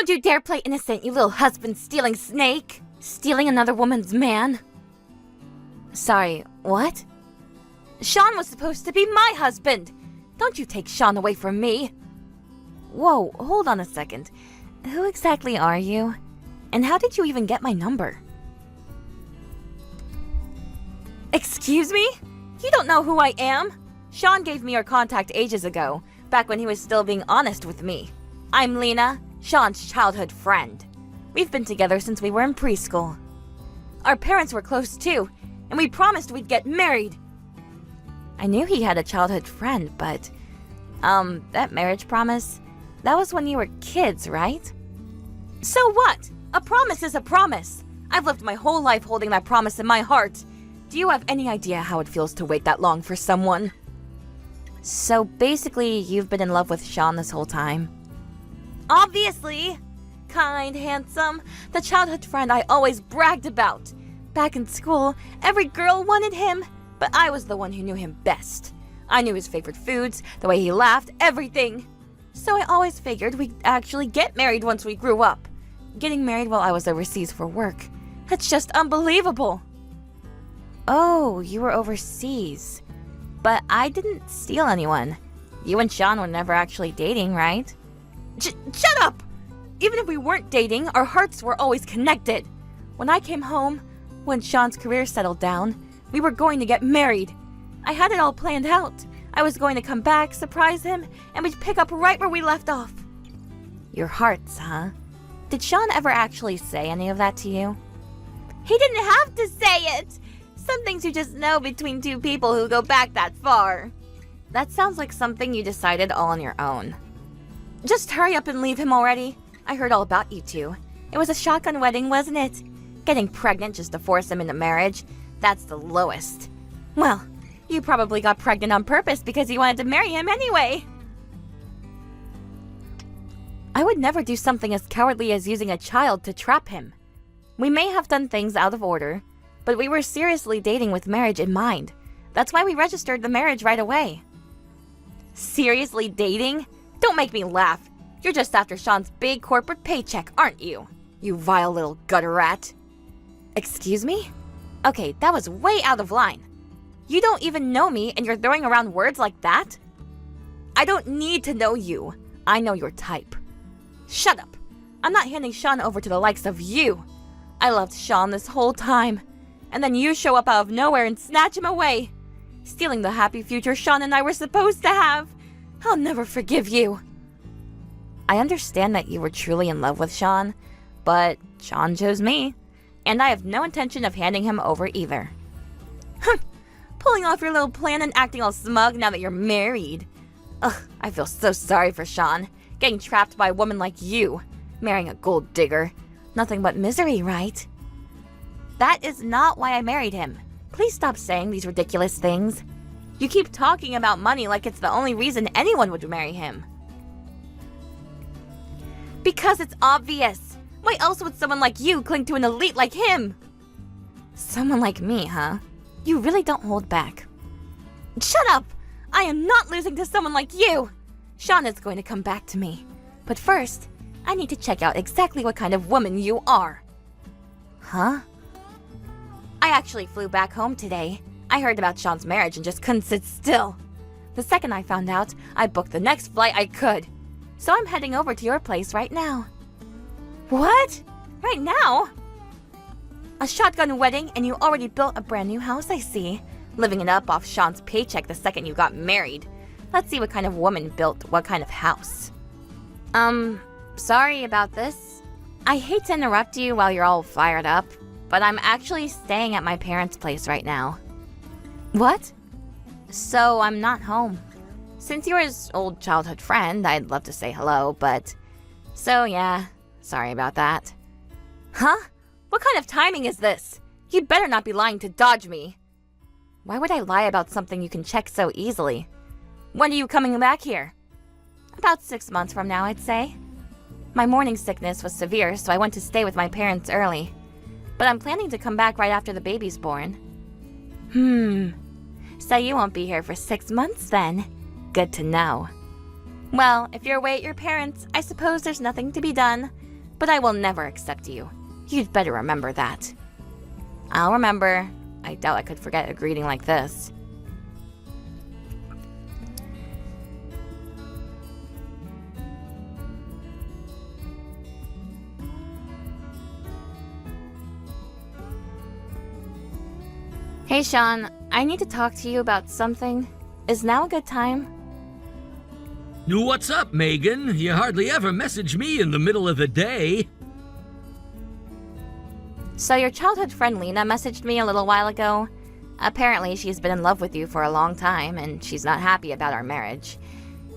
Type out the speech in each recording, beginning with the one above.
Don't you dare play innocent, you little husband-stealing snake! Stealing another woman's man? Sorry, what? Sean was supposed to be my husband! Don't you take Sean away from me! Whoa, hold on a second. Who exactly are you? And how did you even get my number? Excuse me? You don't know who I am? Sean gave me your contact ages ago, back when he was still being honest with me. I'm Lena, Sean's childhood friend. We've been together since we were in preschool. Our parents were close too, and we promised we'd get married. I knew he had a childhood friend, but... that marriage promise, that was when you were kids, right? So what? A promise is a promise. I've lived my whole life holding that promise in my heart. Do you have any idea how it feels to wait that long for someone? So basically, you've been in love with Sean this whole time? Obviously! Kind, handsome, the childhood friend I always bragged about. Back in school, every girl wanted him, but I was the one who knew him best. I knew his favorite foods, the way he laughed, everything. So I always figured we'd actually get married once we grew up. Getting married while I was overseas for work. That's just unbelievable. Oh, you were overseas. But I didn't steal anyone. You and Sean were never actually dating, right? Shut up! Even if we weren't dating, our hearts were always connected. When I came home, when Sean's career settled down, we were going to get married. I had it all planned out. I was going to come back, surprise him, and we'd pick up right where we left off. Your hearts, huh? Did Sean ever actually say any of that to you? He didn't have to say it! Some things you just know between two people who go back that far. That sounds like something you decided all on your own. Just hurry up and leave him already. I heard all about you two. It was a shotgun wedding, wasn't it? Getting pregnant just to force him into marriage, that's the lowest. Well, you probably got pregnant on purpose because you wanted to marry him anyway. I would never do something as cowardly as using a child to trap him. We may have done things out of order, but we were seriously dating with marriage in mind. That's why we registered the marriage right away. Seriously dating? Don't make me laugh. You're just after Sean's big corporate paycheck, aren't you? You vile little gutter rat. Excuse me? Okay, that was way out of line. You don't even know me and you're throwing around words like that? I don't need to know you. I know your type. Shut up. I'm not handing Sean over to the likes of you. I loved Sean this whole time. And then you show up out of nowhere and snatch him away. Stealing the happy future Sean and I were supposed to have. I'll never forgive you. I understand that you were truly in love with Sean, but Sean chose me. And I have no intention of handing him over either. Pulling off your little plan and acting all smug now that you're married. Ugh, I feel so sorry for Sean. Getting trapped by a woman like you. Marrying a gold digger. Nothing but misery, right? That is not why I married him. Please stop saying these ridiculous things. You keep talking about money like it's the only reason anyone would marry him. Because it's obvious. Why else would someone like you cling to an elite like him? Someone like me, huh? You really don't hold back. Shut up! I am not losing to someone like you! Sean is going to come back to me. But first, I need to check out exactly what kind of woman you are. Huh? I actually flew back home today. I heard about Sean's marriage and just couldn't sit still. The second I found out, I booked the next flight I could. So I'm heading over to your place right now. What? Right now? A shotgun wedding and you already built a brand new house, I see. Living it up off Sean's paycheck the second you got married. Let's see what kind of woman built what kind of house. Sorry about this. I hate to interrupt you while you're all fired up, but I'm actually staying at my parents' place right now. What? So I'm not home. Since you're his old childhood friend, I'd love to say hello, but... So yeah, sorry about that. Huh? What kind of timing is this? You'd better not be lying to dodge me. Why would I lie about something you can check so easily? When are you coming back here? About 6 months from now, I'd say. My morning sickness was severe, so I went to stay with my parents early. But I'm planning to come back right after the baby's born. So you won't be here for 6 months then? Good to know. Well, if you're away at your parents', I suppose there's nothing to be done. but I will never accept you. You'd better remember that. I'll remember. I doubt I could forget a greeting like this. Hey Sean, I need to talk to you about something. Is now a good time? What's up, Megan? You hardly ever message me in the middle of the day. So your childhood friend Lena messaged me a little while ago. Apparently she's been in love with you for a long time and she's not happy about our marriage.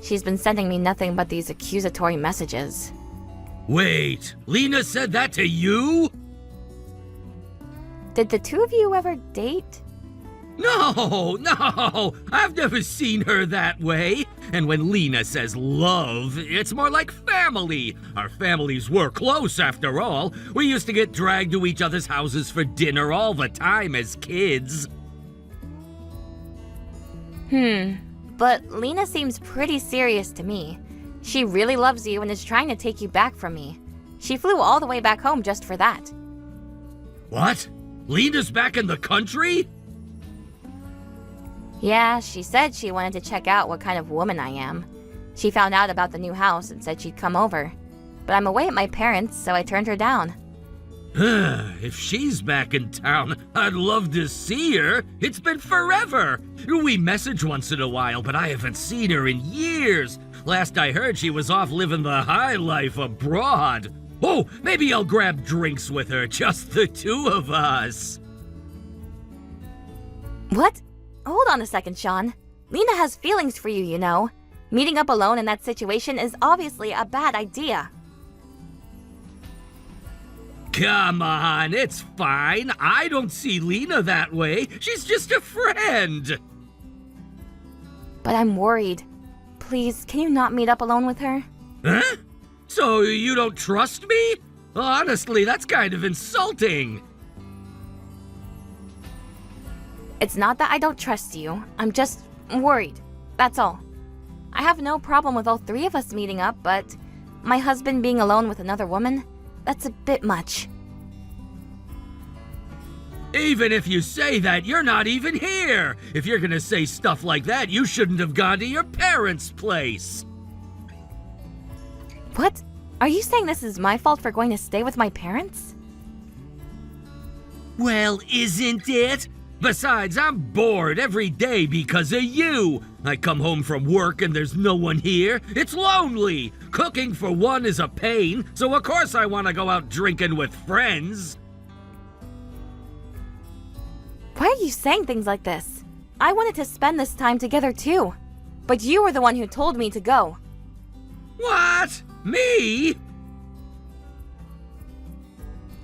She's been sending me nothing but these accusatory messages. Wait, Lena said that to you? Did the two of you ever date? No, I've never seen her that way. And when Lena says love, it's more like family. Our families were close after all. We used to get dragged to each other's houses for dinner all the time as kids. But Lena seems pretty serious to me. She really loves you and is trying to take you back from me. She flew all the way back home just for that. What? Lena's back in the country? Yeah, she said she wanted to check out what kind of woman I am. She found out about the new house and said she'd come over. But I'm away at my parents', so I turned her down. If she's back in town, I'd love to see her. It's been forever. We message once in a while, but I haven't seen her in years. Last I heard, she was off living the high life abroad. Oh, maybe I'll grab drinks with her, just the two of us. What? Hold on a second, Sean. Lena has feelings for you, you know. Meeting up alone in that situation is obviously a bad idea. Come on, it's fine. I don't see Lena that way. She's just a friend. But I'm worried. Please, can you not meet up alone with her? Huh? So you don't trust me? Honestly, that's kind of insulting. It's not that I don't trust you. I'm just worried. That's all. I have no problem with all three of us meeting up, but my husband being alone with another woman, that's a bit much. Even if you say that, you're not even here. If you're gonna say stuff like that, you shouldn't have gone to your parents' place. What? Are you saying this is my fault for going to stay with my parents? Well, isn't it? Besides, I'm bored every day because of you. I come home from work and there's no one here. It's lonely. Cooking for one is a pain, so of course I want to go out drinking with friends. Why are you saying things like this? I wanted to spend this time together too. But you were the one who told me to go. What? Me?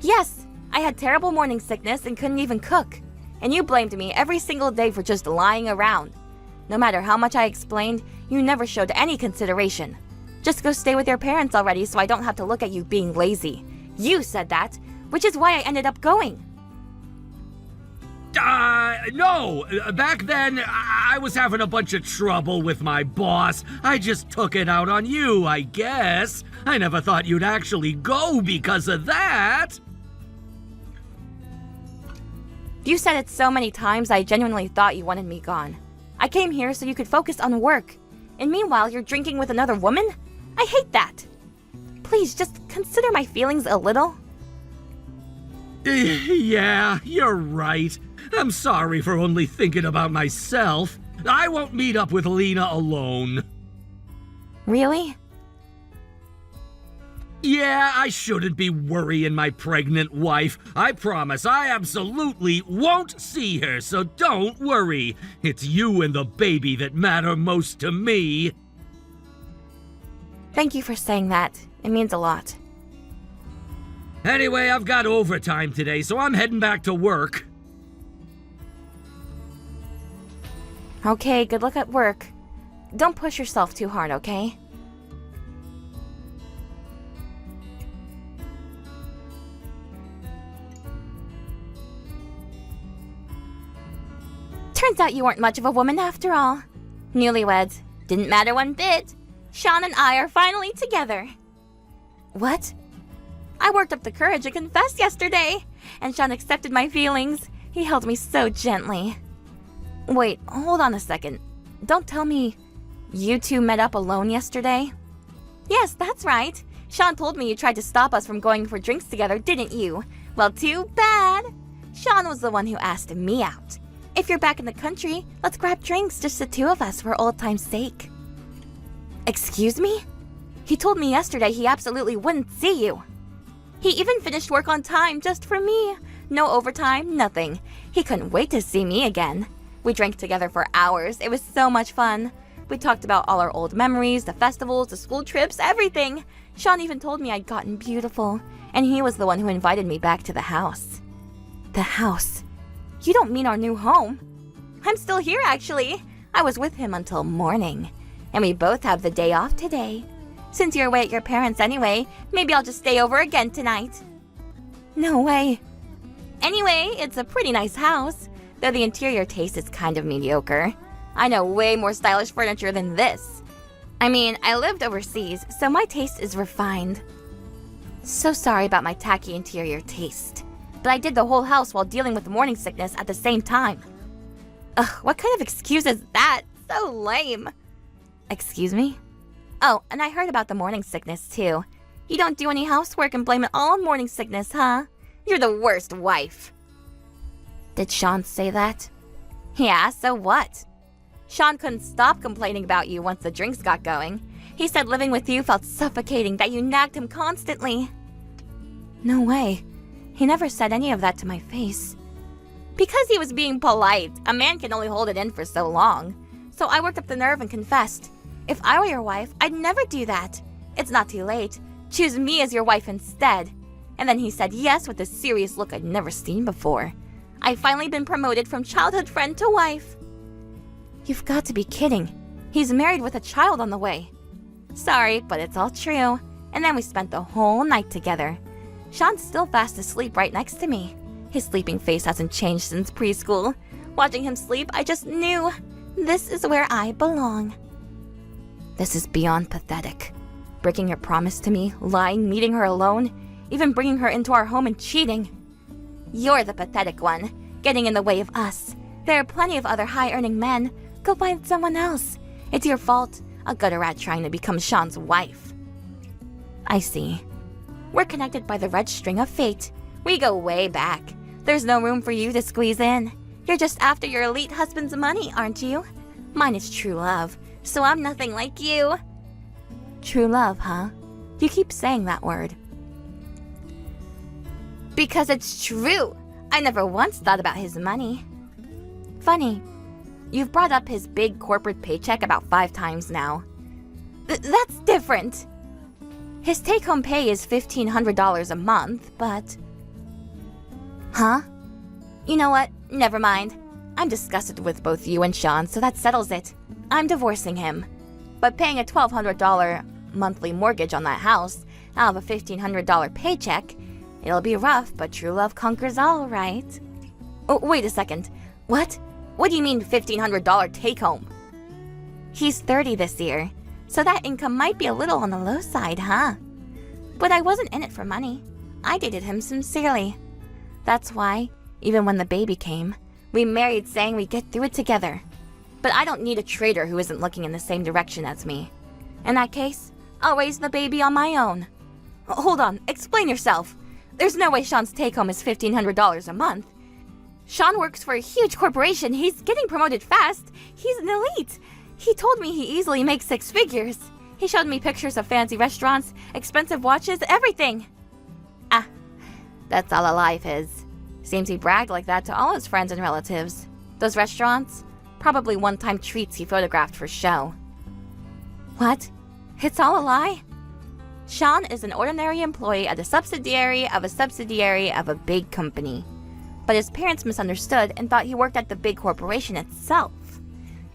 Yes, I had terrible morning sickness and couldn't even cook. And you blamed me every single day for just lying around. No matter how much I explained, you never showed any consideration. Just go stay with your parents already so I don't have to look at you being lazy. You said that, which is why I ended up going. No. Back then, I was having a bunch of trouble with my boss. I just took it out on you, I guess. I never thought you'd actually go because of that. You said it so many times I genuinely thought you wanted me gone. I came here so you could focus on work. And meanwhile, you're drinking with another woman? I hate that. Please, just consider my feelings a little. Yeah, you're right. I'm sorry for only thinking about myself. I won't meet up with Lena alone. Really? Yeah, I shouldn't be worrying my pregnant wife. I promise I absolutely won't see her, so don't worry. It's you and the baby that matter most to me. Thank you for saying that. It means a lot. Anyway, I've got overtime today, so I'm heading back to work. Okay, good luck at work. Don't push yourself too hard, okay? Turns out you weren't much of a woman after all. Newlyweds. Didn't matter one bit. Sean and I are finally together. What? I worked up the courage and confessed yesterday, and Sean accepted my feelings. He held me so gently. Wait, hold on a second. Don't tell me you two met up alone yesterday? Yes, that's right. Sean told me you tried to stop us from going for drinks together, didn't you? Well, too bad. Sean was the one who asked me out. If you're back in the country, let's grab drinks, just the two of us, for old time's sake. Excuse me? He told me yesterday he absolutely wouldn't see you. He even finished work on time just for me. No overtime, nothing. He couldn't wait to see me again. We drank together for hours. It was so much fun. We talked about all our old memories, the festivals, the school trips, everything. Sean even told me I'd gotten beautiful, and he was the one who invited me back to the house. The house? You don't mean our new home? I'm still here, actually. I was with him until morning, and we both have the day off today. Since you're away at your parents' anyway, maybe I'll just stay over again tonight. No way. Anyway, it's a pretty nice house, though the interior taste is kind of mediocre. I know way more stylish furniture than this. I mean, I lived overseas, so my taste is refined. So sorry about my tacky interior taste, but I did the whole house while dealing with morning sickness at the same time. Ugh, what kind of excuse is that? So lame. Excuse me? Oh, and I heard about the morning sickness too. You don't do any housework and blame it all on morning sickness, huh? You're the worst wife. Did Sean say that? Yeah, so what? Sean couldn't stop complaining about you once the drinks got going. He said living with you felt suffocating, that you nagged him constantly. No way. He never said any of that to my face. Because he was being polite. A man can only hold it in for so long. So I worked up the nerve and confessed. If I were your wife, I'd never do that. It's not too late. Choose me as your wife instead. And then he said yes with a serious look I'd never seen before. I've finally been promoted from childhood friend to wife. You've got to be kidding. He's married with a child on the way. Sorry, but it's all true. And then we spent the whole night together. Sean's still fast asleep right next to me. His sleeping face hasn't changed since preschool. Watching him sleep, I just knew this is where I belong. This is beyond pathetic. Breaking your promise to me, lying, meeting her alone, even bringing her into our home and cheating. You're the pathetic one, getting in the way of us. There are plenty of other high-earning men. Go find someone else. It's your fault, a gutter rat trying to become Sean's wife. I see. We're connected by the red string of fate. We go way back. There's no room for you to squeeze in. You're just after your elite husband's money, aren't you? Mine is true love, so I'm nothing like you. True love, huh? You keep saying that word. Because it's true. I never once thought about his money. Funny. You've brought up his big corporate paycheck about 5 times now. That's different. His take-home pay is $1,500 a month, but... Huh? You know what? Never mind. I'm disgusted with both you and Sean, so that settles it. I'm divorcing him. But paying a $1,200 monthly mortgage on that house out of a $1,500 paycheck, it'll be rough, but true love conquers all, right? Oh, wait a second. What? What do you mean $1,500 take-home? He's 30 this year, so that income might be a little on the low side, huh? But I wasn't in it for money. I dated him sincerely. That's why, even when the baby came, we married saying we'd get through it together. But I don't need a traitor who isn't looking in the same direction as me. In that case, I'll raise the baby on my own. Hold on, explain yourself. There's no way Sean's take-home is $1,500 a month. Sean works for a huge corporation. He's getting promoted fast. He's an elite. He told me he easily makes 6 figures. He showed me pictures of fancy restaurants, expensive watches, everything. Ah, that's all a lie of his. Seems he bragged like that to all his friends and relatives. Those restaurants? Probably one-time treats he photographed for show. What? It's all a lie? Sean is an ordinary employee at a subsidiary of a big company. But his parents misunderstood and thought he worked at the big corporation itself.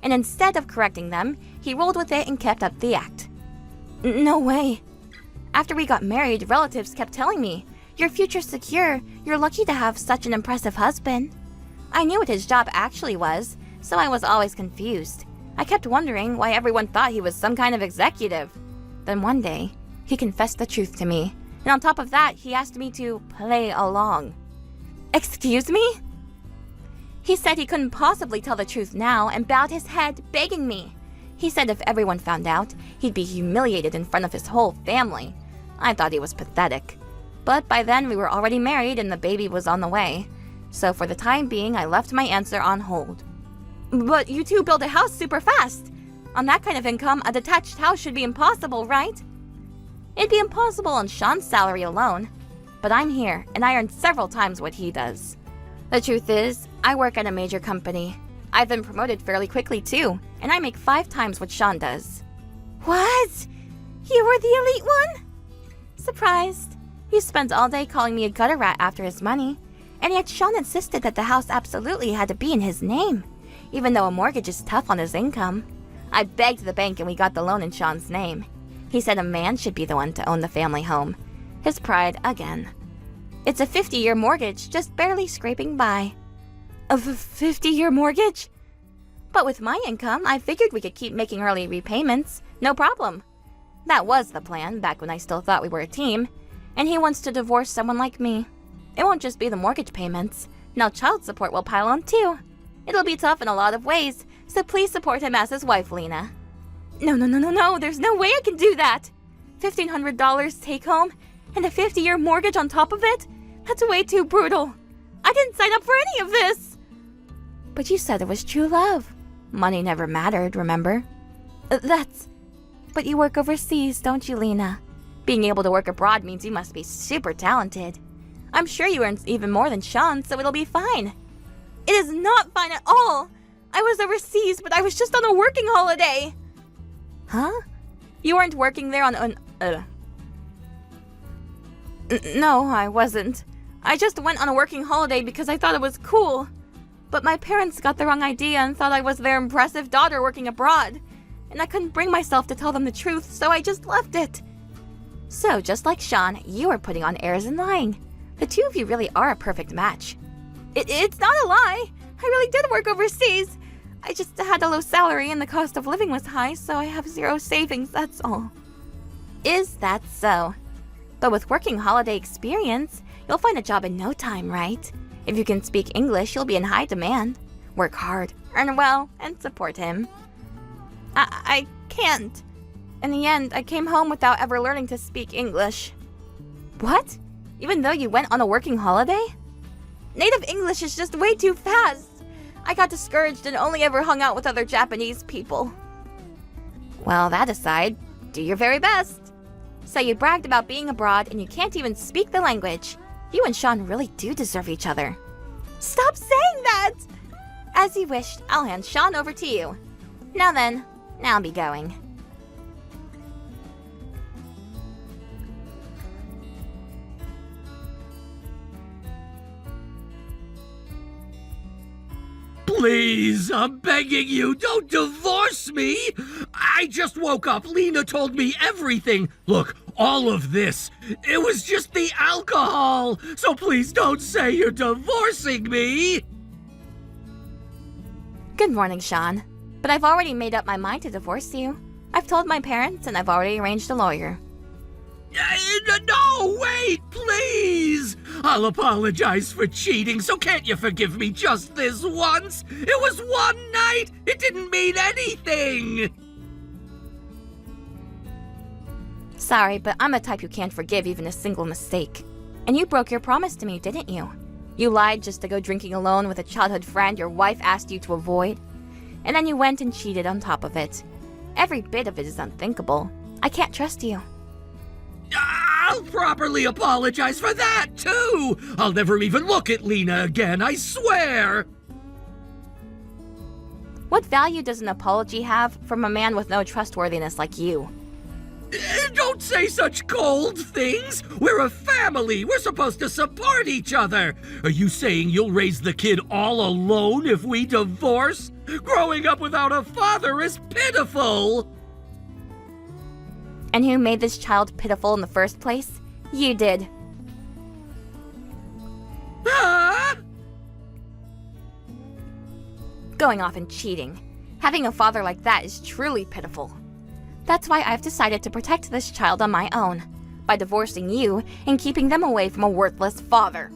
And instead of correcting them, he rolled with it and kept up the act. No way. After we got married, relatives kept telling me, "Your future's secure. You're lucky to have such an impressive husband." I knew what his job actually was, so I was always confused. I kept wondering why everyone thought he was some kind of executive. Then one day, he confessed the truth to me. And on top of that, he asked me to play along. Excuse me? He said he couldn't possibly tell the truth now and bowed his head, begging me. He said if everyone found out, he'd be humiliated in front of his whole family. I thought he was pathetic. But by then we were already married and the baby was on the way. So for the time being, I left my answer on hold. But you two build a house super fast. On that kind of income, a detached house should be impossible, right? It'd be impossible on Sean's salary alone. But I'm here, and I earn several times what he does. The truth is, I work at a major company. I've been promoted fairly quickly too, and I make 5 times what Sean does. What? You were the elite one? Surprised. He spent all day calling me a gutter rat after his money, and yet Sean insisted that the house absolutely had to be in his name, even though a mortgage is tough on his income. I begged the bank and we got the loan in Sean's name. He said a man should be the one to own the family home. His pride again. It's a 50-year mortgage, just barely scraping by. A 50-year mortgage? But with my income, I figured we could keep making early repayments, no problem. That was the plan, back when I still thought we were a team, and he wants to divorce someone like me. It won't just be the mortgage payments. Now child support will pile on too. It'll be tough in a lot of ways, so please support him as his wife, Lena. No, there's no way I can do that. $1,500 take home, and a 50-year mortgage on top of it? That's way too brutal. I didn't sign up for any of this. But you said it was true love. Money never mattered, remember? But you work overseas, don't you, Lena? Being able to work abroad means you must be super talented. I'm sure you earn even more than Sean, so it'll be fine. It is not fine at all. I was overseas, but I was just on a working holiday. Huh? You weren't working there on No, I wasn't. I just went on a working holiday because I thought it was cool. But my parents got the wrong idea and thought I was their impressive daughter working abroad. And I couldn't bring myself to tell them the truth, so I just left it. So, just like Sean, you are putting on airs and lying. The two of you really are a perfect match. It's not a lie. I really did work overseas. I just had a low salary and the cost of living was high, so I have 0 savings, that's all. Is that so? But with working holiday experience, you'll find a job in no time, right? If you can speak English, you'll be in high demand. Work hard, earn well, and support him. I can't. In the end, I came home without ever learning to speak English. What? Even though you went on a working holiday? Native English is just way too fast. I got discouraged and only ever hung out with other Japanese people. Well, that aside, do your very best. So you bragged about being abroad and you can't even speak the language. You and Sean really do deserve each other. Stop saying that! As you wished, I'll hand Sean over to you. Now then, I'll be going. Please, I'm begging you, don't divorce me! I just woke up. Lena told me everything. Look, all of this, it was just the alcohol. So please don't say you're divorcing me. Good morning, Sean. But I've already made up my mind to divorce you. I've told my parents and I've already arranged a lawyer. No, wait, please! I'll apologize for cheating, so can't you forgive me just this once? It was one night! It didn't mean anything! Sorry, but I'm the type who can't forgive even a single mistake. And you broke your promise to me, didn't you? You lied just to go drinking alone with a childhood friend your wife asked you to avoid. And then you went and cheated on top of it. Every bit of it is unthinkable. I can't trust you. I'll properly apologize for that, too! I'll never even look at Lena again, I swear! What value does an apology have from a man with no trustworthiness like you? Don't say such cold things! We're a family! We're supposed to support each other! Are you saying you'll raise the kid all alone if we divorce? Growing up without a father is pitiful! And who made this child pitiful in the first place? You did. Ah! Going off and cheating. Having a father like that is truly pitiful. That's why I've decided to protect this child on my own, by divorcing you and keeping them away from a worthless father.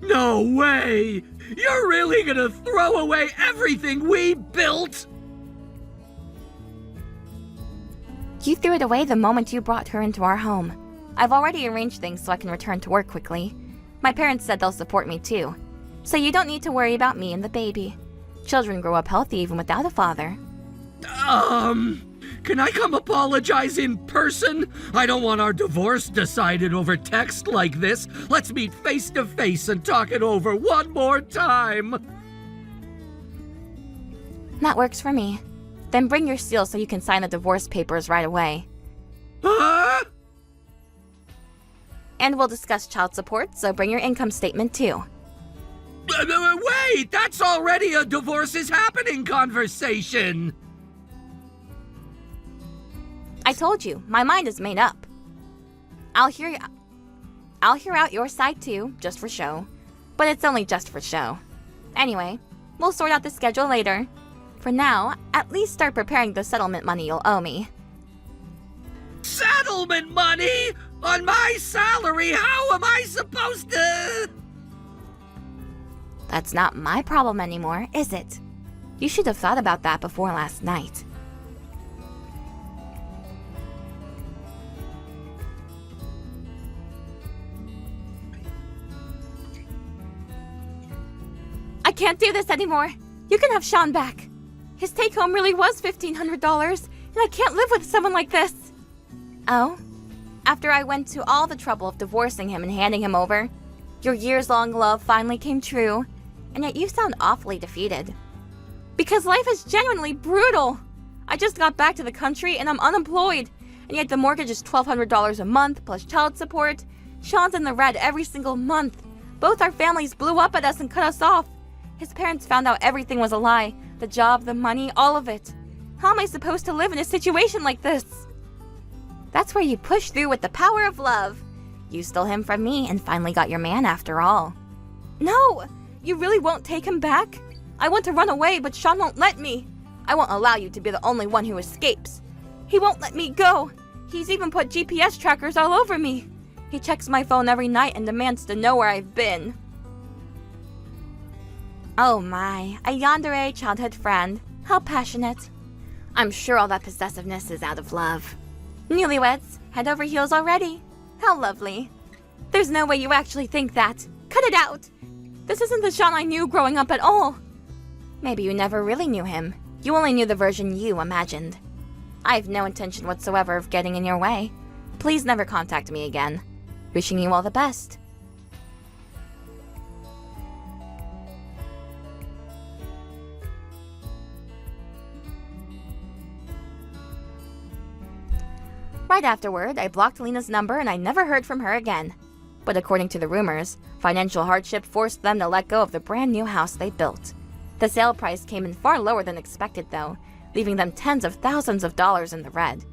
No way! You're really gonna throw away everything we built? You threw it away the moment you brought her into our home. I've already arranged things so I can return to work quickly. My parents said they'll support me too. So you don't need to worry about me and the baby. Children grow up healthy even without a father. Can I come apologize in person? I don't want our divorce decided over text like this. Let's meet face to face and talk it over one more time. That works for me. Then bring your seal so you can sign the divorce papers right away. Huh? And we'll discuss child support, so bring your income statement too. Wait, that's already a divorce is happening conversation. I told you, my mind is made up. I'll hear out your side too, just for show. But it's only just for show. Anyway, we'll sort out the schedule later. For now, at least start preparing the settlement money you'll owe me. Settlement money? On my salary? How am I supposed to... That's not my problem anymore, is it? You should have thought about that before last night. I can't do this anymore. You can have Sean back. His take-home really was $1,500, and I can't live with someone like this. Oh? After I went to all the trouble of divorcing him and handing him over, your years-long love finally came true, and yet you sound awfully defeated. Because life is genuinely brutal. I just got back to the country and I'm unemployed, and yet the mortgage is $1,200 a month plus child support. Sean's in the red every single month. Both our families blew up at us and cut us off. His parents found out everything was a lie. The job, the money, all of it. How am I supposed to live in a situation like this? That's where you push through with the power of love. You stole him from me and finally got your man after all. No! You really won't take him back? I want to run away, but Sean won't let me. I won't allow you to be the only one who escapes. He won't let me go. He's even put GPS trackers all over me. He checks my phone every night and demands to know where I've been. Oh my, a yandere childhood friend. How passionate. I'm sure all that possessiveness is out of love. Newlyweds, head over heels already. How lovely. There's no way you actually think that. Cut it out. This isn't the Sean I knew growing up at all. Maybe you never really knew him. You only knew the version you imagined. I have no intention whatsoever of getting in your way. Please never contact me again. Wishing you all the best. Right afterward, I blocked Lena's number and I never heard from her again. But according to the rumors, financial hardship forced them to let go of the brand new house they built. The sale price came in far lower than expected though, leaving them tens of thousands of dollars in the red.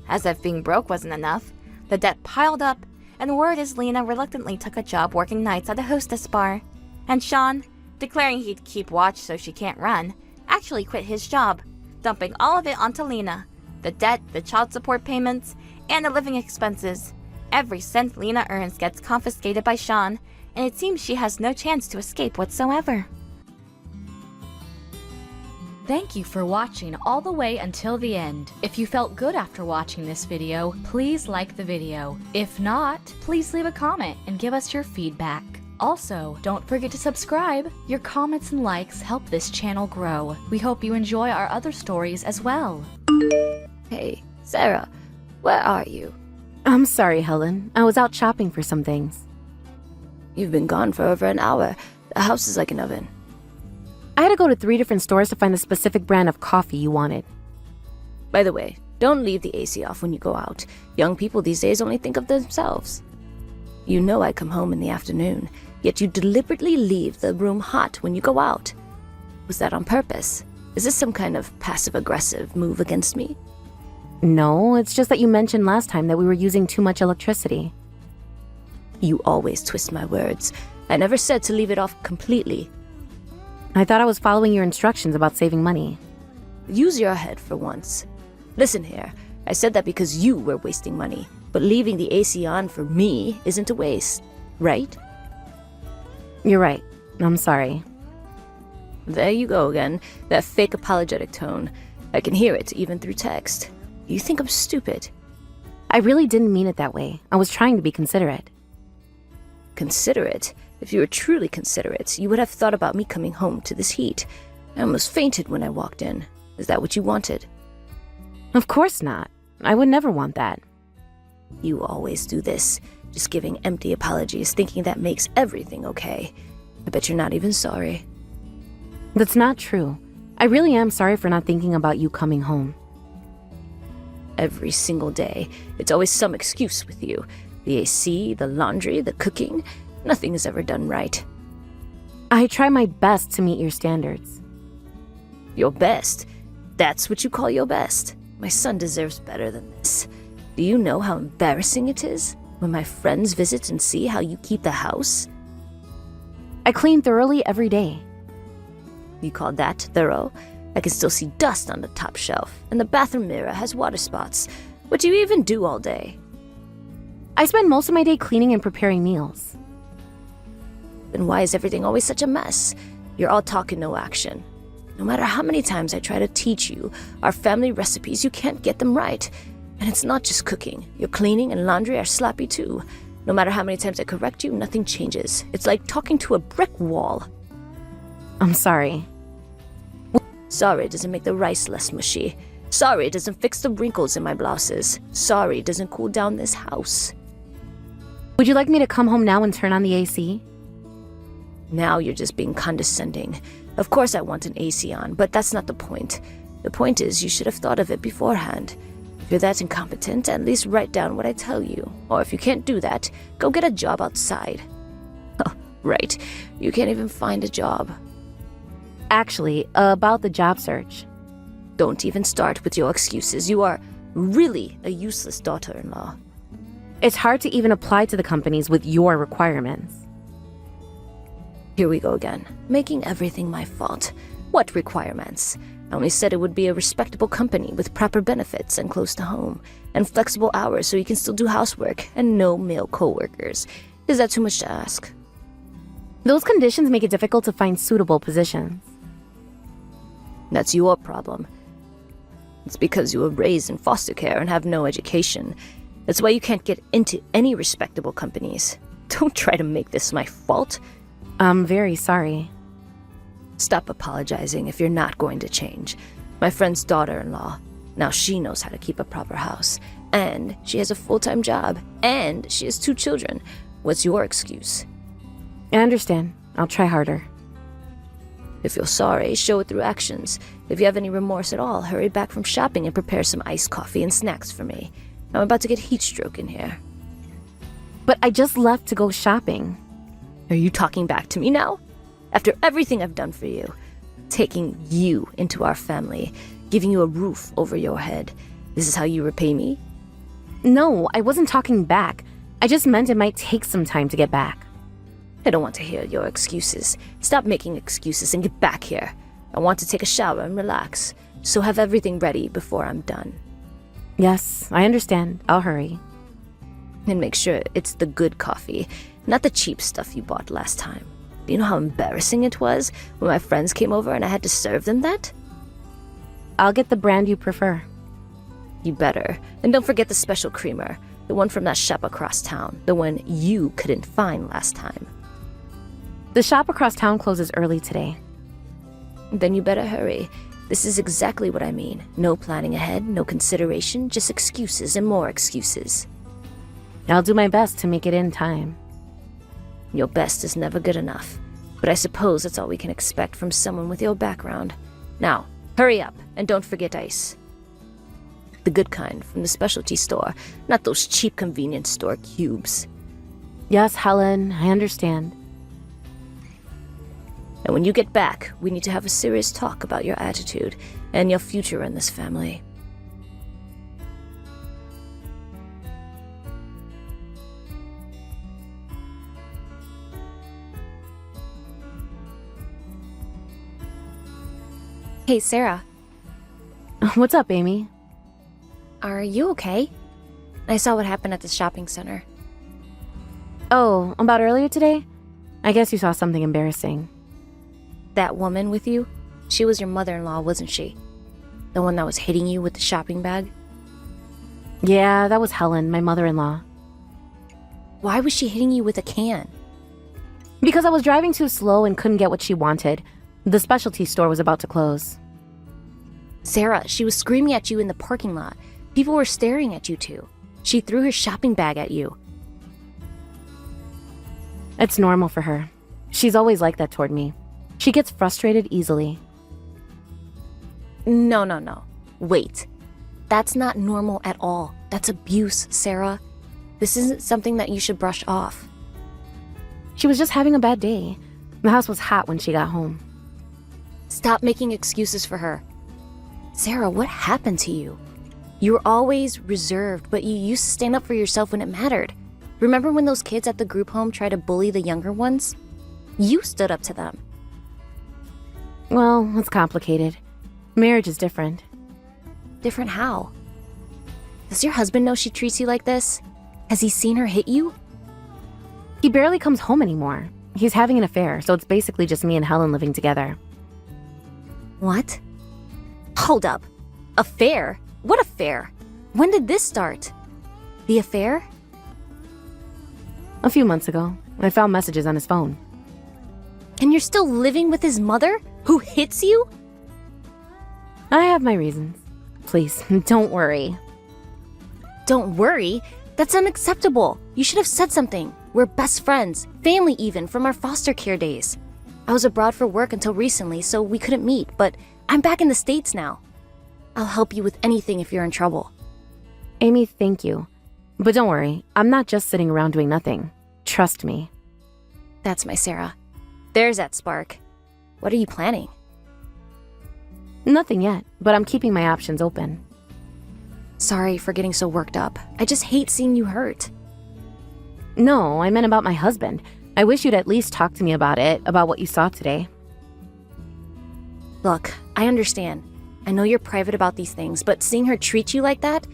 As if being broke wasn't enough, the debt piled up, and word is Lena reluctantly took a job working nights at a hostess bar. And Sean, declaring he'd keep watch so she can't run, actually quit his job, dumping all of it onto Lena. The debt, the child support payments, and the living expenses. Every cent Lena earns gets confiscated by Sean, and it seems she has no chance to escape whatsoever. Thank you for watching all the way until the end. If you felt good after watching this video, please like the video. If not, please leave a comment and give us your feedback. Also, don't forget to subscribe. Your comments and likes help this channel grow. We hope you enjoy our other stories as well. Hey, Sarah, where are you? I'm sorry, Helen. I was out shopping for some things. You've been gone for over an hour. The house is like an oven. I had to go to 3 different stores to find the specific brand of coffee you wanted. By the way, don't leave the AC off when you go out. Young people these days only think of themselves. You know I come home in the afternoon, yet you deliberately leave the room hot when you go out. Was that on purpose? Is this some kind of passive-aggressive move against me? No, it's just that you mentioned last time that we were using too much electricity. You always twist my words. I never said to leave it off completely. I thought I was following your instructions about saving money. Use your head for once. Listen here, I said that because you were wasting money. But leaving the AC on for me isn't a waste, right? You're right. I'm sorry. There you go again, that fake apologetic tone. I can hear it even through text. You think I'm stupid. I really didn't mean it that way. I was trying to be considerate. Considerate? If you were truly considerate, you would have thought about me coming home to this heat. I almost fainted when I walked in. Is that what you wanted? Of course not. I would never want that. You always do this, just giving empty apologies, thinking that makes everything okay. I bet you're not even sorry. That's not true. I really am sorry for not thinking about you coming home. Every single day, it's always some excuse with you. The AC, the laundry, the cooking. Nothing is ever done right. I try my best to meet your standards. Your best? That's what you call your best? My son deserves better than this. Do you know how embarrassing it is when my friends visit and see how you keep the house? I clean thoroughly every day. You call that thorough? I can still see dust on the top shelf, and the bathroom mirror has water spots. What do you even do all day? I spend most of my day cleaning and preparing meals. Then why is everything always such a mess? You're all talk and no action. No matter how many times I try to teach you our family recipes, you can't get them right. And it's not just cooking. Your cleaning and laundry are sloppy too. No matter how many times I correct you, nothing changes. It's like talking to a brick wall. I'm sorry. Sorry doesn't make the rice less mushy. Sorry doesn't fix the wrinkles in my blouses. Sorry doesn't cool down this house. Would you like me to come home now and turn on the AC? Now you're just being condescending. Of course I want an AC on, but that's not the point. The point is you should have thought of it beforehand. If you're that incompetent, at least write down what I tell you. Or if you can't do that, go get a job outside. Oh, right. You can't even find a job. Actually, about the job search. Don't even start with your excuses. You are really a useless daughter-in-law. It's hard to even apply to the companies with your requirements. Here we go again, making everything my fault. What requirements? I only said it would be a respectable company with proper benefits and close to home, and flexible hours so you can still do housework, and no male co-workers. Is that too much to ask? Those conditions make it difficult to find suitable positions. That's your problem. It's because you were raised in foster care and have no education. That's why you can't get into any respectable companies. Don't try to make this my fault. I'm very sorry. Stop apologizing if you're not going to change. My friend's daughter-in-law. Now she knows how to keep a proper house. And she has a full-time job. And she has 2 children. What's your excuse? I understand. I'll try harder. If you're sorry, show it through actions. If you have any remorse at all, hurry back from shopping and prepare some iced coffee and snacks for me. I'm about to get heat stroke in here. But I just left to go shopping. Are you talking back to me now? After everything I've done for you, taking you into our family, giving you a roof over your head, this is how you repay me? No, I wasn't talking back. I just meant it might take some time to get back. I don't want to hear your excuses. Stop making excuses and get back here. I want to take a shower and relax, so have everything ready before I'm done. Yes, I understand. I'll hurry. And make sure it's the good coffee, not the cheap stuff you bought last time. Do you know how embarrassing it was when my friends came over and I had to serve them that? I'll get the brand you prefer. You better. And don't forget the special creamer, the one from that shop across town, the one you couldn't find last time. The shop across town closes early today. Then you better hurry. This is exactly what I mean. No planning ahead, no consideration, just excuses and more excuses. I'll do my best to make it in time. Your best is never good enough, but I suppose that's all we can expect from someone with your background. Now, hurry up, and don't forget ice. The good kind from the specialty store, not those cheap convenience store cubes. Yes, Helen, I understand. And when you get back, we need to have a serious talk about your attitude and your future in this family. Hey, Sarah. What's up, Amy? Are you okay? I saw what happened at the shopping center. Oh, about earlier today? I guess you saw something embarrassing. That woman with you? She was your mother-in-law, wasn't she? The one that was hitting you with the shopping bag? Yeah, that was Helen, my mother-in-law. Why was she hitting you with a can? Because I was driving too slow and couldn't get what she wanted. The specialty store was about to close. Sarah, she was screaming at you in the parking lot. People were staring at you too. She threw her shopping bag at you. It's normal for her. She's always like that toward me. She gets frustrated easily. No. Wait. That's not normal at all. That's abuse, Sarah. This isn't something that you should brush off. She was just having a bad day. The house was hot when she got home. Stop making excuses for her. Sarah, what happened to you? You were always reserved, but you used to stand up for yourself when it mattered. Remember when those kids at the group home tried to bully the younger ones? You stood up to them. Well, it's complicated. Marriage is different. Different how? Does your husband know she treats you like this? Has he seen her hit you? He barely comes home anymore. He's having an affair, so it's basically just me and Helen living together. What? Hold up. Affair? What affair? When did this start? The affair? A few months ago, I found messages on his phone. And you're still living with his mother, who hits you? I have my reasons. Please, don't worry. Don't worry. That's unacceptable. You should have said something. We're best friends, family even, from our foster care days. I was abroad for work until recently, so we couldn't meet, but I'm back in the States now. I'll help you with anything if you're in trouble. Amy, thank you. But don't worry, I'm not just sitting around doing nothing. Trust me. That's my Sarah. There's that spark. What are you planning? Nothing yet, but I'm keeping my options open. Sorry for getting so worked up. I just hate seeing you hurt. No, I meant about my husband. I wish you'd at least talk to me about it, about what you saw today. Look, I understand. I know you're private about these things, but seeing her treat you like that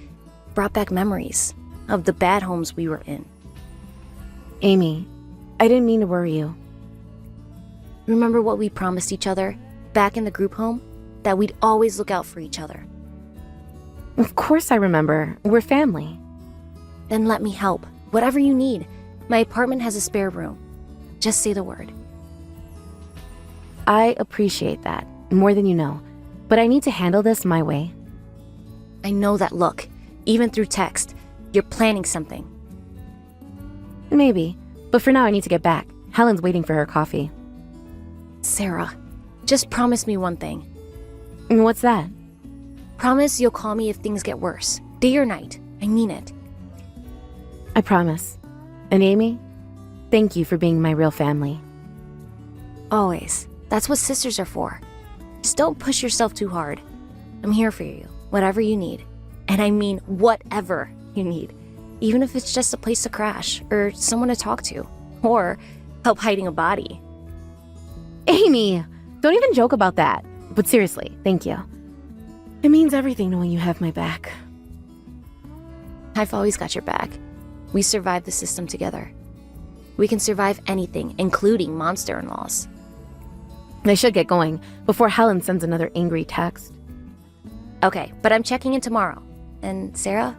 brought back memories of the bad homes we were in. Amy, I didn't mean to worry you. Remember what we promised each other back in the group home? That we'd always look out for each other. Of course I remember. We're family. Then let me help. Whatever you need. My apartment has a spare room. Just say the word. I appreciate that, more than you know. But I need to handle this my way. I know that look. Even through text. You're planning something. Maybe. But for now I need to get back. Helen's waiting for her coffee. Sarah, just promise me one thing. What's that? Promise you'll call me if things get worse. Day or night. I mean it. I promise. And Amy, thank you for being my real family. Always. That's what sisters are for. Just don't push yourself too hard. I'm here for you, whatever you need. And I mean whatever you need. Even if it's just a place to crash, or someone to talk to, or help hiding a body. Amy, don't even joke about that. But seriously, thank you. It means everything knowing you have my back. I've always got your back. We survived the system together. We can survive anything, including monster-in-laws. I should get going before Helen sends another angry text. Okay, but I'm checking in tomorrow. And Sarah,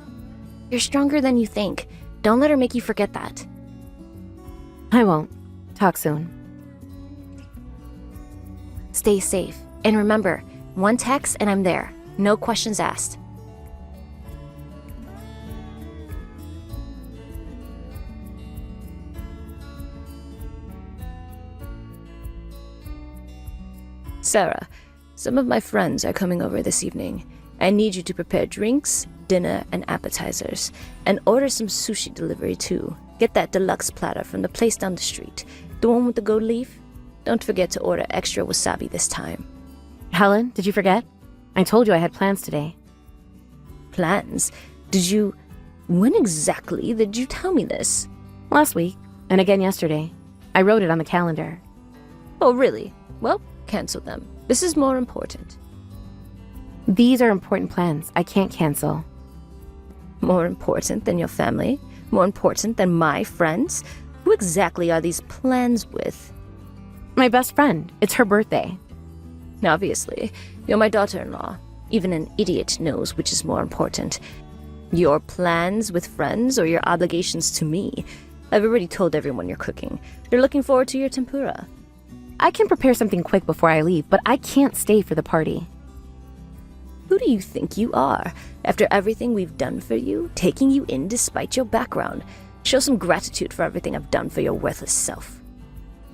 you're stronger than you think. Don't let her make you forget that. I won't. Talk soon. Stay safe. And remember, one text and I'm there. No questions asked. Sarah, some of my friends are coming over this evening. I need you to prepare drinks, dinner, and appetizers. And order some sushi delivery too. Get that deluxe platter from the place down the street. The one with the gold leaf? Don't forget to order extra wasabi this time. Helen, did you forget? I told you I had plans today. Plans? When exactly did you tell me this? Last week, and again yesterday. I wrote it on the calendar. Oh, really? Well, cancel them. This is more important. These are important plans I can't cancel. More important than your family? More important than my friends? Who exactly are these plans with? My best friend. It's her birthday. Obviously, you're my daughter-in-law. Even an idiot knows which is more important. Your plans with friends or your obligations to me? I've already told everyone you're cooking. They're looking forward to your tempura. I can prepare something quick before I leave, but I can't stay for the party. Who do you think you are? After everything we've done for you, taking you in despite your background. Show some gratitude for everything I've done for your worthless self.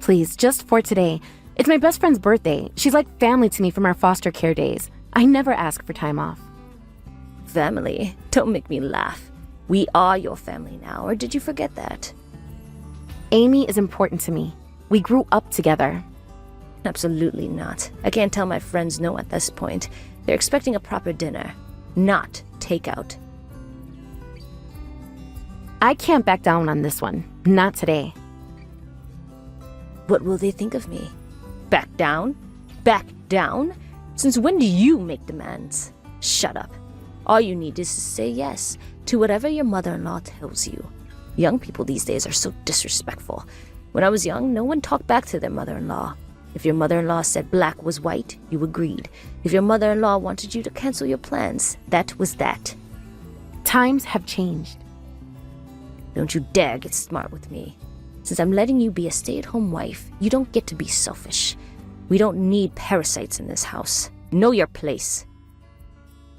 Please, just for today. It's my best friend's birthday. She's like family to me from our foster care days. I never ask for time off. Family? Don't make me laugh. We are your family now, or did you forget that? Amy is important to me. We grew up together. Absolutely not. I can't tell my friends no at this point. They're expecting a proper dinner, not takeout. I can't back down on this one. Not today. What will they think of me? Back down? Back down? Since when do you make demands? Shut up. All you need is to say yes to whatever your mother-in-law tells you. Young people these days are so disrespectful. When I was young, no one talked back to their mother-in-law. If your mother-in-law said black was white, you agreed. If your mother-in-law wanted you to cancel your plans, that was that. Times have changed. Don't you dare get smart with me. Since I'm letting you be a stay-at-home wife, you don't get to be selfish. We don't need parasites in this house. Know your place.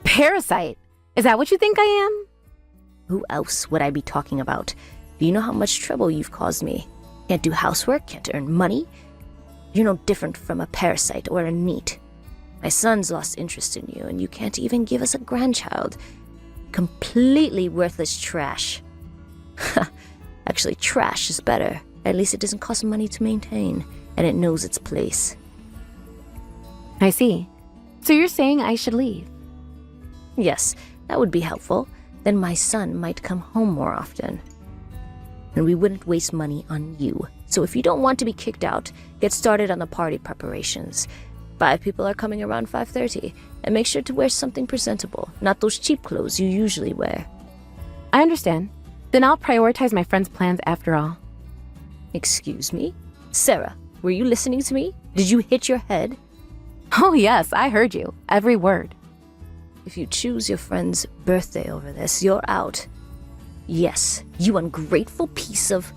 Parasite? Is that what you think I am? Who else would I be talking about? Do you know how much trouble you've caused me? Can't do housework, can't earn money. You're no different from a parasite or a NEET. My son's lost interest in you, and you can't even give us a grandchild. Completely worthless trash. Actually, trash is better. At least it doesn't cost money to maintain, and it knows its place. I see. So you're saying I should leave? Yes, that would be helpful. Then my son might come home more often. And we wouldn't waste money on you. So if you don't want to be kicked out, get started on the party preparations. 5 people are coming around 5:30, and make sure to wear something presentable, not those cheap clothes you usually wear. I understand. Then I'll prioritize my friend's plans after all. Excuse me? Sarah, were you listening to me? Did you hit your head? Oh yes, I heard you. Every word. If you choose your friend's birthday over this, you're out. Yes, you ungrateful piece of...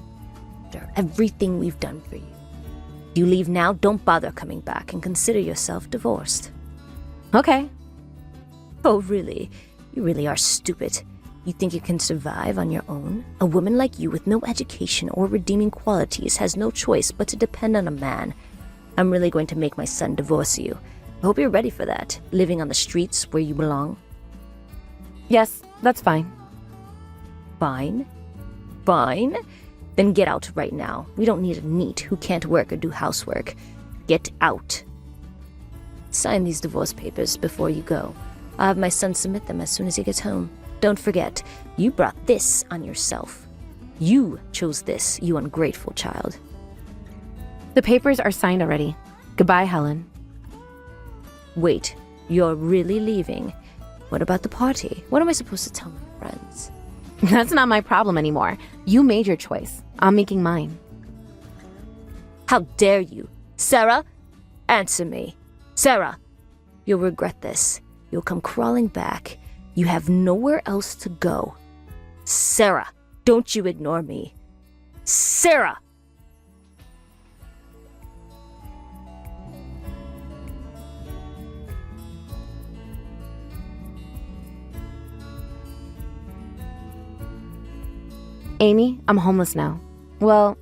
After everything we've done for you. You leave now, don't bother coming back, and consider yourself divorced. Okay. Oh, really? You really are stupid. You think you can survive on your own? A woman like you with no education or redeeming qualities has no choice but to depend on a man. I'm really going to make my son divorce you. I hope you're ready for that, living on the streets where you belong. Yes, that's fine. Fine? Fine? Then get out right now. We don't need a NEET who can't work or do housework. Get out. Sign these divorce papers before you go. I'll have my son submit them as soon as he gets home. Don't forget, you brought this on yourself. You chose this, you ungrateful child. The papers are signed already. Goodbye, Helen. Wait, you're really leaving? What about the party? What am I supposed to tell my friends? That's not my problem anymore. You made your choice. I'm making mine. How dare you? Sarah? Answer me. Sarah, you'll regret this. You'll come crawling back. You have nowhere else to go. Sarah, don't you ignore me. Sarah! Amy, I'm homeless now. Well,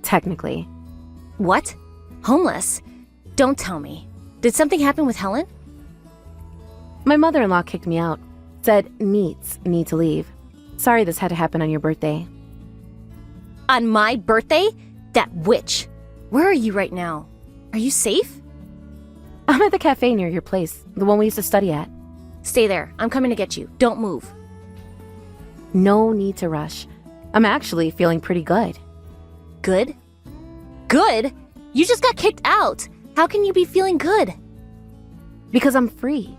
technically. What? Homeless? Don't tell me. Did something happen with Helen? My mother-in-law kicked me out. Said NEETs need to leave. Sorry this had to happen on your birthday. On my birthday? That witch. Where are you right now? Are you safe? I'm at the cafe near your place, the one we used to study at. Stay there. I'm coming to get you. Don't move. No need to rush. I'm actually feeling pretty good. Good? Good? You just got kicked out. How can you be feeling good? Because I'm free.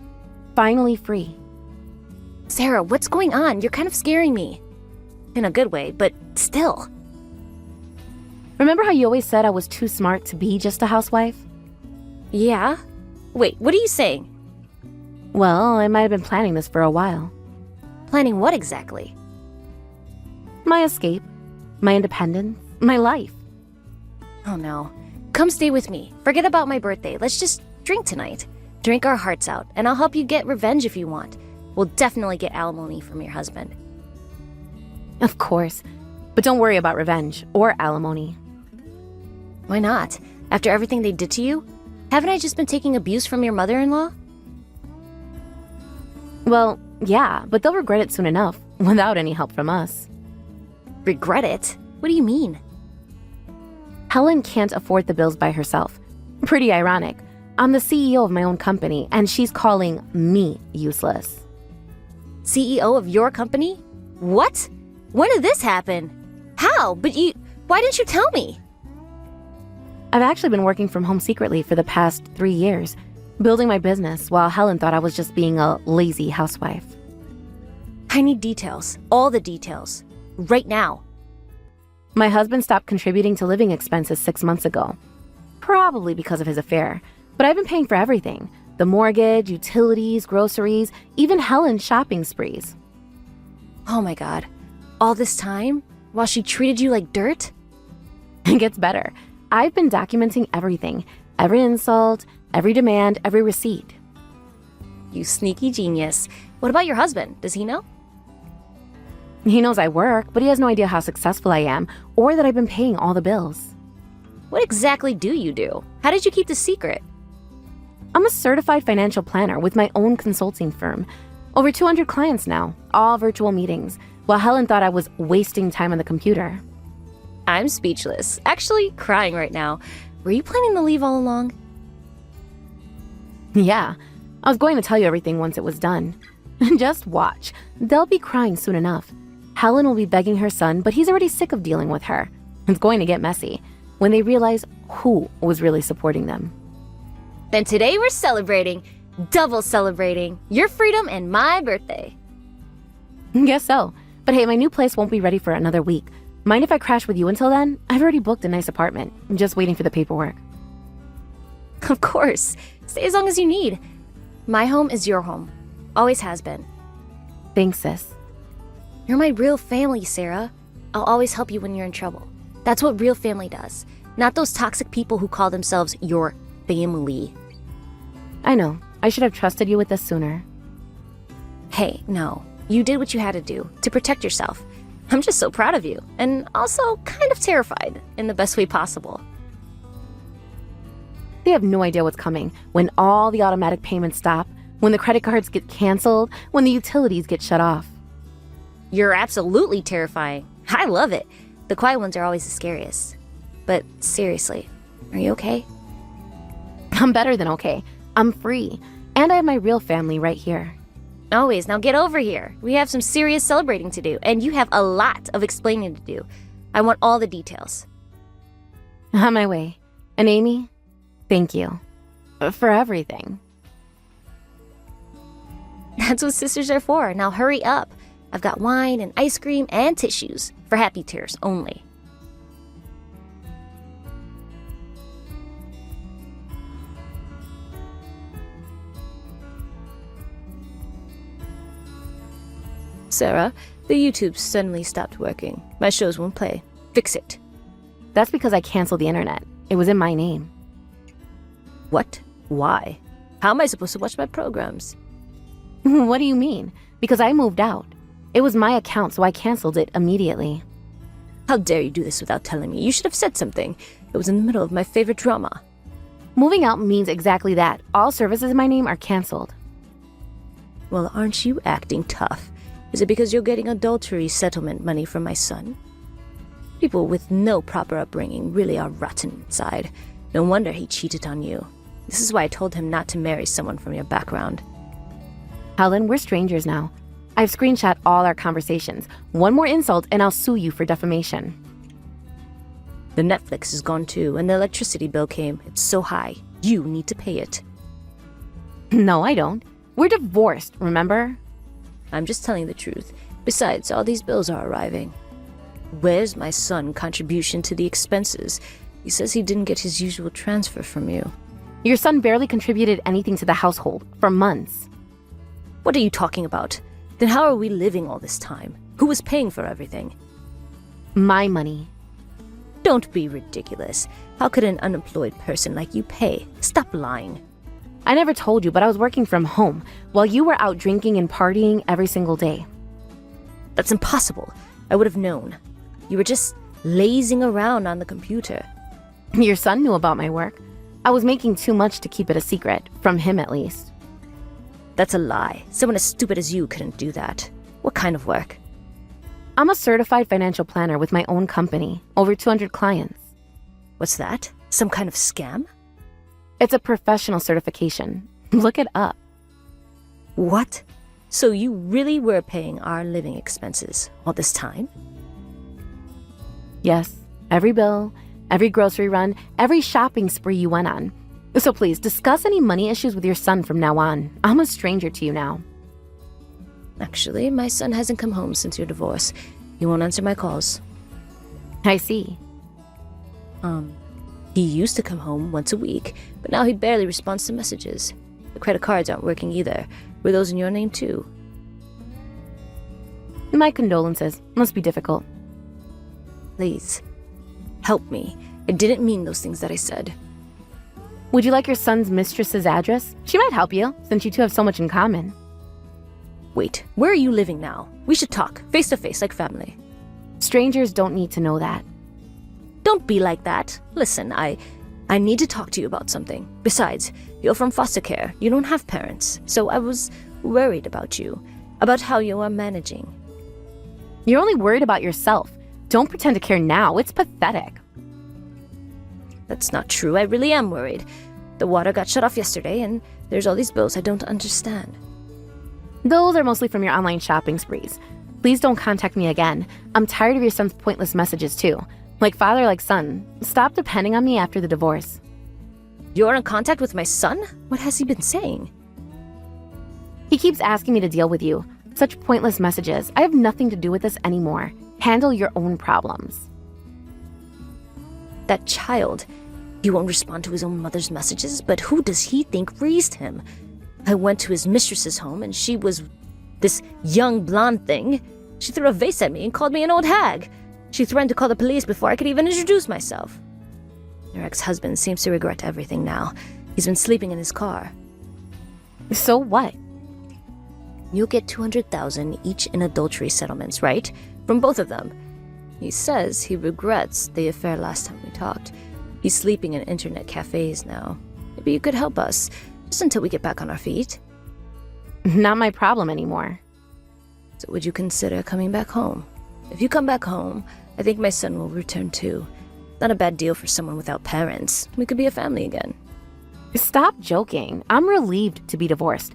Finally free. Sarah, what's going on? You're kind of scaring me. In a good way, but still. Remember how you always said I was too smart to be just a housewife? Yeah? Wait, what are you saying? Well, I might have been planning this for a while. Planning what exactly? My escape, my independence, my life. Oh no. Come stay with me. Forget about my birthday. Let's just drink tonight. Drink our hearts out, and I'll help you get revenge if you want. We'll definitely get alimony from your husband. Of course. But don't worry about revenge or alimony. Why not? After everything they did to you? Haven't I just been taking abuse from your mother-in-law? Well, yeah, but they'll regret it soon enough, without any help from us. Regret it? What do you mean? Helen can't afford the bills by herself. Pretty ironic. I'm the CEO of my own company, and she's calling me useless. CEO of your company? What? When did this happen? How? Why didn't you tell me? I've actually been working from home secretly for the past 3 years, building my business while Helen thought I was just being a lazy housewife. I need details. All the details. Right now. My husband stopped contributing to living expenses 6 months ago. Probably because of his affair, but I've been paying for everything. The mortgage, utilities, groceries, even Helen's shopping sprees. Oh my god. All this time? While she treated you like dirt? It gets better. I've been documenting everything. Every insult, every demand, every receipt. You sneaky genius. What about your husband? Does he know? He knows I work, but he has no idea how successful I am, or that I've been paying all the bills. What exactly do you do? How did you keep the secret? I'm a certified financial planner with my own consulting firm. Over 200 clients now, all virtual meetings, while Helen thought I was wasting time on the computer. I'm speechless. Actually, crying right now. Were you planning to leave all along? Yeah, I was going to tell you everything once it was done. Just watch. They'll be crying soon enough. Helen will be begging her son, but he's already sick of dealing with her. It's going to get messy when they realize who was really supporting them. Then today we're celebrating. Double celebrating. Your freedom and my birthday. Guess so. But hey, my new place won't be ready for another week. Mind if I crash with you until then? I've already booked a nice apartment. I'm just waiting for the paperwork. Of course. Stay as long as you need. My home is your home. Always has been. Thanks, sis. You're my real family, Sarah. I'll always help you when you're in trouble. That's what real family does. Not those toxic people who call themselves your family. I know. I should have trusted you with this sooner. Hey, no. You did what you had to do to protect yourself. I'm just so proud of you, and also kind of terrified in the best way possible. They have no idea what's coming when all the automatic payments stop, when the credit cards get canceled, when the utilities get shut off. You're absolutely terrifying. I love it. The quiet ones are always the scariest. But seriously, are you okay? I'm better than okay. I'm free, and I have my real family right here. Always. Now get over here. We have some serious celebrating to do, and you have a lot of explaining to do. I want all the details. On my way. And Amy, thank you for everything. That's what sisters are for. Now hurry up. I've got wine and ice cream and tissues for happy tears only. Sarah, the YouTube suddenly stopped working. My shows won't play. Fix it. That's because I canceled the internet. It was in my name. What? Why? How am I supposed to watch my programs? What do you mean? Because I moved out. It was my account, so I canceled it immediately. How dare you do this without telling me? You should have said something. It was in the middle of my favorite drama. Moving out means exactly that. All services in my name are canceled. Well, aren't you acting tough? Is it because you're getting adultery settlement money from my son? People with no proper upbringing really are rotten inside. No wonder he cheated on you. This is why I told him not to marry someone from your background. Helen, we're strangers now. I've screenshot all our conversations. One more insult and I'll sue you for defamation. The Netflix is gone too, and the electricity bill came. It's so high. You need to pay it. No, I don't. We're divorced, remember? I'm just telling the truth. Besides, all these bills are arriving. Where's my son contribution to the expenses? He says he didn't get his usual transfer from you. Your son barely contributed anything to the household for months. What are you talking about? Then how are we living all this time? Who was paying for everything? My money. Don't be ridiculous. How could an unemployed person like you pay? Stop lying. I never told you, but I was working from home while you were out drinking and partying every single day. That's impossible. I would have known. You were just lazing around on the computer. Your son knew about my work. I was making too much to keep it a secret, from him at least. That's a lie. Someone as stupid as you couldn't do that. What kind of work? I'm a certified financial planner with my own company, over 200 clients. What's that? Some kind of scam? It's a professional certification. Look it up. What? So you really were paying our living expenses all this time? Yes, every bill, every grocery run, every shopping spree you went on. So please, discuss any money issues with your son from now on. I'm a stranger to you now. Actually, my son hasn't come home since your divorce. He won't answer my calls. I see. He used to come home once a week, but now he barely responds to messages. The credit cards aren't working either. Were those in your name too? My condolences. Must be difficult. Please, help me. I didn't mean those things that I said. Would you like your son's mistress's address? She might help you, since you two have so much in common. Wait, where are you living now? We should talk, face to face, like family. Strangers don't need to know that. Don't be like that. Listen, I need to talk to you about something. Besides, you're from foster care. You don't have parents. So I was worried about you, about how you are managing. You're only worried about yourself. Don't pretend to care now. It's pathetic. That's not true. I really am worried. The water got shut off yesterday, and there's all these bills I don't understand. Those are mostly from your online shopping sprees. Please don't contact me again. I'm tired of your son's pointless messages too. Like father, like son. Stop depending on me after the divorce. You're in contact with my son? What has he been saying? He keeps asking me to deal with you. Such pointless messages. I have nothing to do with this anymore. Handle your own problems. That child. He won't respond to his own mother's messages, but who does he think raised him? I went to his mistress's home, and she was this young blonde thing. She threw a vase at me and called me an old hag. She threatened to call the police before I could even introduce myself. Your ex-husband seems to regret everything now. He's been sleeping in his car. So what? You'll get $200,000 each in adultery settlements, right? From both of them. He says he regrets the affair last time we talked. He's sleeping in internet cafes now. Maybe you could help us, just until we get back on our feet. Not my problem anymore. So would you consider coming back home? If you come back home, I think my son will return too. Not a bad deal for someone without parents. We could be a family again. Stop joking. I'm relieved to be divorced.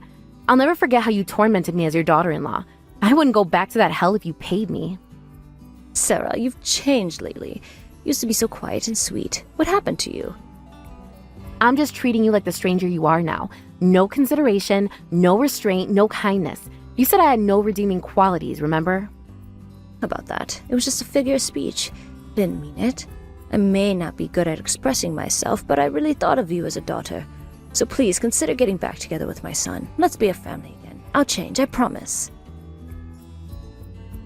I'll never forget how you tormented me as your daughter-in-law. I wouldn't go back to that hell if you paid me. Sarah, you've changed lately. You used to be so quiet and sweet. What happened to you? I'm just treating you like the stranger you are now. No consideration, no restraint, no kindness. You said I had no redeeming qualities, remember? About that. It was just a figure of speech. Didn't mean it. I may not be good at expressing myself, but I really thought of you as a daughter. So please consider getting back together with my son. Let's be a family again. I'll change, I promise.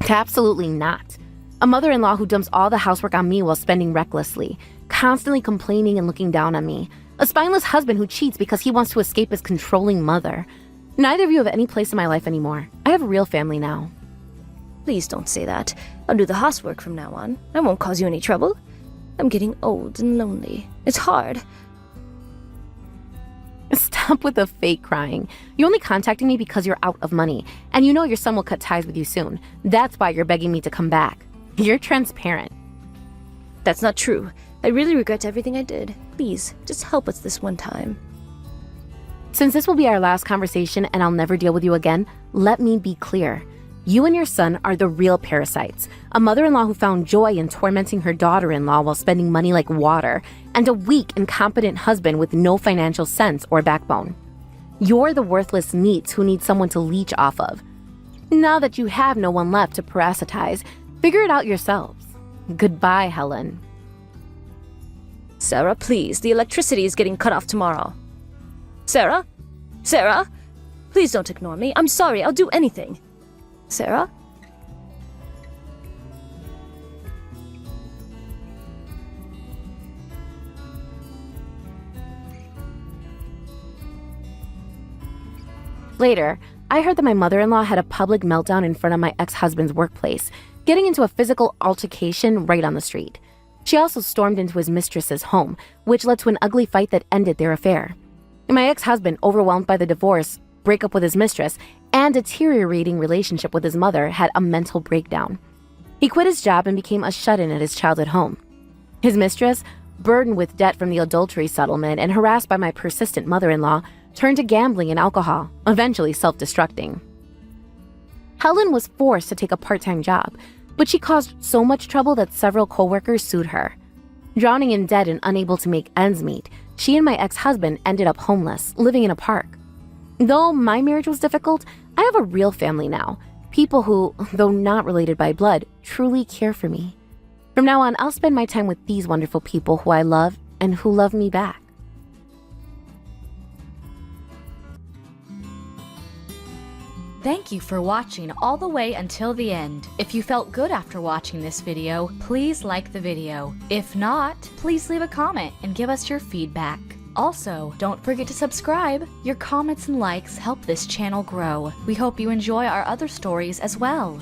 Absolutely not. A mother-in-law who dumps all the housework on me while spending recklessly, constantly complaining and looking down on me. A spineless husband who cheats because he wants to escape his controlling mother. Neither of you have any place in my life anymore. I have a real family now. Please don't say that. I'll do the housework from now on. I won't cause you any trouble. I'm getting old and lonely. It's hard. Stop with the fake crying. You're only contacting me because you're out of money, and you know your son will cut ties with you soon. That's why you're begging me to come back. You're transparent. That's not true. I really regret everything I did. Please, just help us this one time. Since this will be our last conversation and I'll never deal with you again, let me be clear. You and your son are the real parasites. A mother-in-law who found joy in tormenting her daughter-in-law while spending money like water, and a weak, incompetent husband with no financial sense or backbone. You're the worthless neats who need someone to leech off of. Now that you have no one left to parasitize, figure it out yourselves. Goodbye, Helen. Sarah, please, the electricity is getting cut off tomorrow. Sarah? Sarah? Please don't ignore me. I'm sorry, I'll do anything. Sarah? Later, I heard that my mother-in-law had a public meltdown in front of my ex-husband's workplace, getting into a physical altercation right on the street. She also stormed into his mistress's home, which led to an ugly fight that ended their affair. My ex-husband, overwhelmed by the divorce, breakup with his mistress, and deteriorating relationship with his mother, had a mental breakdown. He quit his job and became a shut-in at his childhood home. His mistress, burdened with debt from the adultery settlement and harassed by my persistent mother-in-law, turned to gambling and alcohol, eventually self-destructing. Helen was forced to take a part-time job, but she caused so much trouble that several co-workers sued her. Drowning in debt and unable to make ends meet, she and my ex-husband ended up homeless, living in a park. Though my marriage was difficult, I have a real family now. People who, though not related by blood, truly care for me. From now on, I'll spend my time with these wonderful people who I love and who love me back. Thank you for watching all the way until the end. If you felt good after watching this video, please like the video. If not, please leave a comment and give us your feedback. Also, don't forget to subscribe. Your comments and likes help this channel grow. We hope you enjoy our other stories as well.